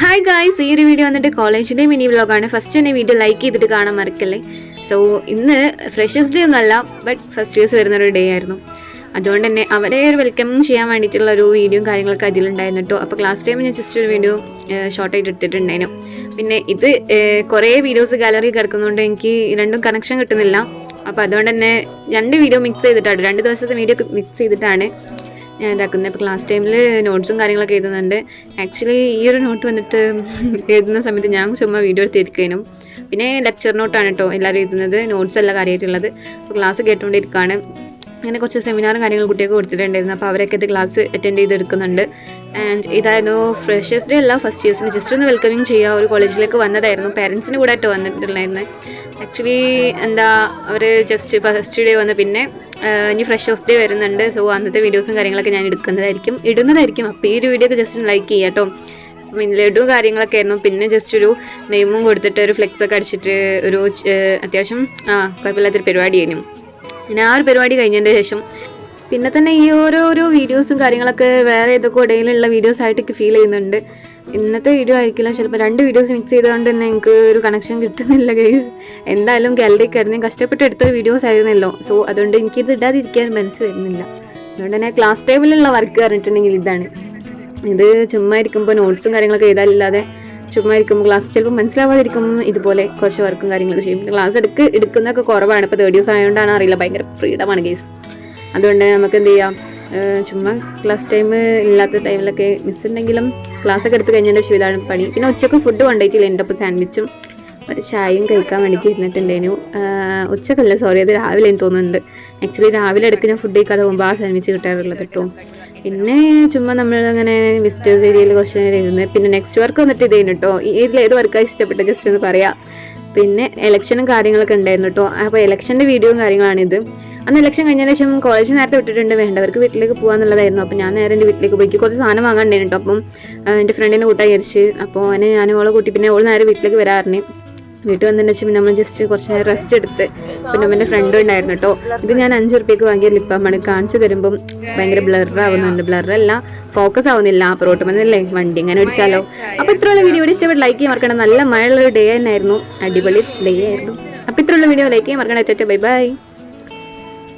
Hi guys, ഈ ഒരു video വന്നിട്ട് കോളേജിൻ്റെ മിനി വ്ലോഗാണ്. ഫസ്റ്റ് തന്നെ വീഡിയോ ലൈക്ക് ചെയ്തിട്ട് കാണാൻ മറക്കല്ലേ. സോ ഇന്ന് ഫ്രഷേഴ്സ് ഡേ ഒന്നുമല്ല, ബട്ട് ഫസ്റ്റ് ഇയേഴ്സ് വരുന്നൊരു ഡേ ആയിരുന്നു. അതുകൊണ്ട് തന്നെ അവരെ വെൽക്കം ചെയ്യാൻ വേണ്ടിയിട്ടുള്ള ഒരു വീഡിയോയും കാര്യങ്ങളൊക്കെ അതിലുണ്ടായിരുന്നു കേട്ടോ. അപ്പോൾ ക്ലാസ് ടൈമിൽ ഞാൻ ജസ്റ്റ് ഒരു വീഡിയോ ഷോർട്ടായിട്ട് എടുത്തിട്ടുണ്ടായിരുന്നു. പിന്നെ ഇത് കുറേ വീഡിയോസ് ഗാലറി കിടക്കുന്നതുകൊണ്ട് എനിക്ക് രണ്ടും കണക്ഷൻ കിട്ടുന്നില്ല. അപ്പോൾ അതുകൊണ്ട് തന്നെ രണ്ട് വീഡിയോ മിക്സ് ചെയ്തിട്ടാണ്, 2 ദിവസത്തെ വീഡിയോ മിക്സ് ചെയ്തിട്ടാണ് ഞാൻ ഇതാക്കുന്നത്. ഇപ്പോൾ ക്ലാസ് ടൈമിൽ നോട്ട്സും കാര്യങ്ങളൊക്കെ എഴുതുന്നുണ്ട്. ആക്ച്വലി ഈ ഒരു നോട്ട് വന്നിട്ട് എഴുതുന്ന സമയത്ത് ഞാൻ ചുമ്മാ വീഡിയോ എടുത്തിരിക്കാനും. പിന്നെ ലെക്ചർ നോട്ടാണ് കേട്ടോ എല്ലാവരും എഴുതുന്നത്, നോട്ട്സ് അല്ല കാര്യമായിട്ടുള്ളത്. അപ്പോൾ ക്ലാസ് കേട്ടുകൊണ്ടിരിക്കുകയാണ്. അങ്ങനെ കുറച്ച് സെമിനാറും കാര്യങ്ങളും കുട്ടിയൊക്കെ കൊടുത്തിട്ടുണ്ടായിരുന്നു. അപ്പോൾ അവരൊക്കെ ഇത് ക്ലാസ് അറ്റൻഡ് ചെയ്തെടുക്കുന്നുണ്ട്. ആൻഡ് ഇതായിരുന്നു ഫ്രഷേഴ്സ് ഡേ അല്ല, ഫസ്റ്റ് ഇയേഴ്സിന് ജസ്റ്റ് ഒന്ന് വെൽക്കമിങ് ചെയ്യുക. ഒരു കോളേജിലേക്ക് വന്നതായിരുന്നു, പാരൻസിന് കൂടെ ആയിട്ട് വന്നിട്ടുണ്ടായിരുന്നു. ആക്ച്വലി അവർ ജസ്റ്റ് ഫസ്റ്റ് ഡേ വന്ന് പിന്നെ ഇനി ഫ്രഷേഴ്സ് ഡേ വരുന്നുണ്ട്. സോ അന്നത്തെ വീഡിയോസും കാര്യങ്ങളൊക്കെ ഞാൻ ഇടുന്നതായിരിക്കും. അപ്പോൾ ഈ ഒരു വീഡിയോ ഒക്കെ ജസ്റ്റ് ലൈക്ക് ചെയ്യുക കേട്ടോ. പിന്നെ ലഡുവും കാര്യങ്ങളൊക്കെ ആയിരുന്നു. പിന്നെ ജസ്റ്റ് ഒരു നെയ്മും കൊടുത്തിട്ട് ഒരു ഫ്ലെക്സൊക്കെ അടിച്ചിട്ട് ഒരു അത്യാവശ്യം കുഴപ്പമില്ലാത്തൊരു പരിപാടി ആയിരുന്നു. പിന്നെ ആ ഒരു പരിപാടി കഴിഞ്ഞതിൻ്റെ ശേഷം പിന്നെ തന്നെ ഈ ഓരോരോ വീഡിയോസും കാര്യങ്ങളൊക്കെ വേറെ ഏതൊക്കെ ഇടയിലുള്ള വീഡിയോസ് ആയിട്ടൊക്കെ ഫീൽ ചെയ്യുന്നുണ്ട്. ഇന്നത്തെ വീഡിയോ ആയിരിക്കില്ല, ചിലപ്പോൾ 2 വീഡിയോസ് മിക്സ് ചെയ്തുകൊണ്ട് തന്നെ എനിക്ക് ഒരു കണക്ഷൻ കിട്ടുന്നില്ല ഗൈസ്. എന്തായാലും ഗാലറിക്ക് ആയിരുന്നു, കഷ്ടപ്പെട്ട് എടുത്തൊരു വീഡിയോസ് ആയിരുന്നല്ലോ. സോ അതുകൊണ്ട് എനിക്കിത് ഇടാതിരിക്കാൻ മനസ്സ് വരുന്നില്ല. അതുകൊണ്ട് തന്നെ ക്ലാസ് ടൈമിലുള്ള വർക്ക് പറഞ്ഞിട്ടുണ്ടെങ്കിൽ ഇതാണ്. ഇത് ചുമ്മാ ഇരിക്കുമ്പോൾ നോട്ട്സും കാര്യങ്ങളൊക്കെ എഴുതാനില്ലാതെ ചുമ്മാ ഇരിക്കുമ്പോൾ ക്ലാസ് ചിലപ്പോൾ മനസ്സിലാവാതിരിക്കും ഇതുപോലെ കുറച്ച് വർക്കും കാര്യങ്ങളൊക്കെ ചെയ്യും. പിന്നെ ക്ലാസ് എടുക്കുന്നതൊക്കെ കുറവാണ്. ഇപ്പോൾ 3rd ഇയേഴ്സ് ആയതുകൊണ്ടാണ് അറിയില്ല, ഭയങ്കര ഫ്രീഡമാണ് ഗൈസ്. അതുകൊണ്ട് നമുക്ക് എന്ത് ചെയ്യാം, ചുമ്മാ ക്ലാസ് ടൈം ഇല്ലാത്ത ടൈമിലൊക്കെ മിസ് ഉണ്ടെങ്കിലും ക്ലാസ്സൊക്കെ എടുത്ത് കഴിഞ്ഞതിൻ്റെ ശേഷം ഇതാണ് പണി. പിന്നെ ഉച്ചക്ക് ഫുഡ് കൊണ്ടുപോയിട്ടില്ല, എൻ്റെ ഒപ്പം സാൻഡ്വിച്ചും ഒരു ചായയും കഴിക്കാൻ വേണ്ടിയിട്ട് ഇരുന്നിട്ടുണ്ടായിരുന്നു. ഉച്ചക്കല്ല, സോറി, അത് രാവിലെ എന്ന് തോന്നുന്നുണ്ട്. ആക്ച്വലി രാവിലെ എടുക്കുന്ന ഫുഡ് കഴിക്കാതെ പോകുമ്പോൾ ആ സാൻഡ്വിച്ച് കിട്ടാറുള്ളത് കേട്ടോ. പിന്നെ ചുമ്മാ നമ്മളങ്ങനെ വിസിറ്റേഴ്സ് ഏരിയയിൽ കുറച്ച് നേരം ഇരുന്ന് പിന്നെ നെക്സ്റ്റ് വർക്ക് വന്നിട്ട് ഇതേനു കേട്ടോ. ഇതിൽ ഏത് വർക്കാണ് ഇഷ്ടപ്പെട്ടത് ജസ്റ്റ് ഒന്ന് പറയാം. പിന്നെ ഇലക്ഷനും കാര്യങ്ങളൊക്കെ ഉണ്ടായിരുന്നു കേട്ടോ. അപ്പോൾ ഇലക്ഷൻ്റെ വീഡിയോയും കാര്യങ്ങളാണിത്. അന്ന് ഇലക്ഷൻ കഴിഞ്ഞതിന് ശേഷം കോളേജ് നേരത്തെ വിട്ടിട്ടുണ്ട്, വേണ്ടവർക്ക് വീട്ടിലേക്ക് പോകാന്നുള്ളതായിരുന്നു. അപ്പോൾ ഞാൻ നേരെ എൻ്റെ വീട്ടിലേക്ക് പോയി കുറച്ച് സാധനം വാങ്ങാണ്ടായിരുന്നു കേട്ടോ. അപ്പം എൻ്റെ ഫ്രണ്ടിനെ കൂട്ടാൻ വിചാരിച്ച്, അപ്പോൾ അവനെ ഞാൻ ഓളെ കൂട്ടി പിന്നെ ഓൾ നേരെ വീട്ടിലേക്ക് വരാറിന്. വീട്ടിൽ വന്നതിന് ശേഷം നമ്മൾ ജസ്റ്റ് കുറച്ച് നേരം റെസ്റ്റ് എടുത്ത് പിന്നെ എൻ്റെ ഫ്രണ്ടും ഉണ്ടായിരുന്നു കേട്ടോ. ഇത് ഞാൻ 5 റുപ്യക്ക് വാങ്ങിയ ലിപ്പാണ്. കാണിച്ചു തരുമ്പം ഭയങ്കര ബ്ലറാവുന്നുണ്ട്. ബ്ലറല്ല, ഫോക്കസ് ആവുന്നില്ല. അപ്പോൾ റോട്ട് വന്നല്ലേ വണ്ടി ഇങ്ങനെ അടിച്ചാലോ. അപ്പോൾ ഇത്രയുള്ള വീഡിയോ ഇഷ്ടപ്പെട്ട് ലൈക്ക് ചെയ്യാൻ മറക്കണം. നല്ല മഴയുള്ളൊരു ഡേ തന്നെയായിരുന്നു, അടിപൊളി ഡേ ആയിരുന്നു. അപ്പോൾ ഇത്രയുള്ള വീഡിയോ ലൈക്ക് ചെയ്യാൻ മറക്കണം. Bye bye.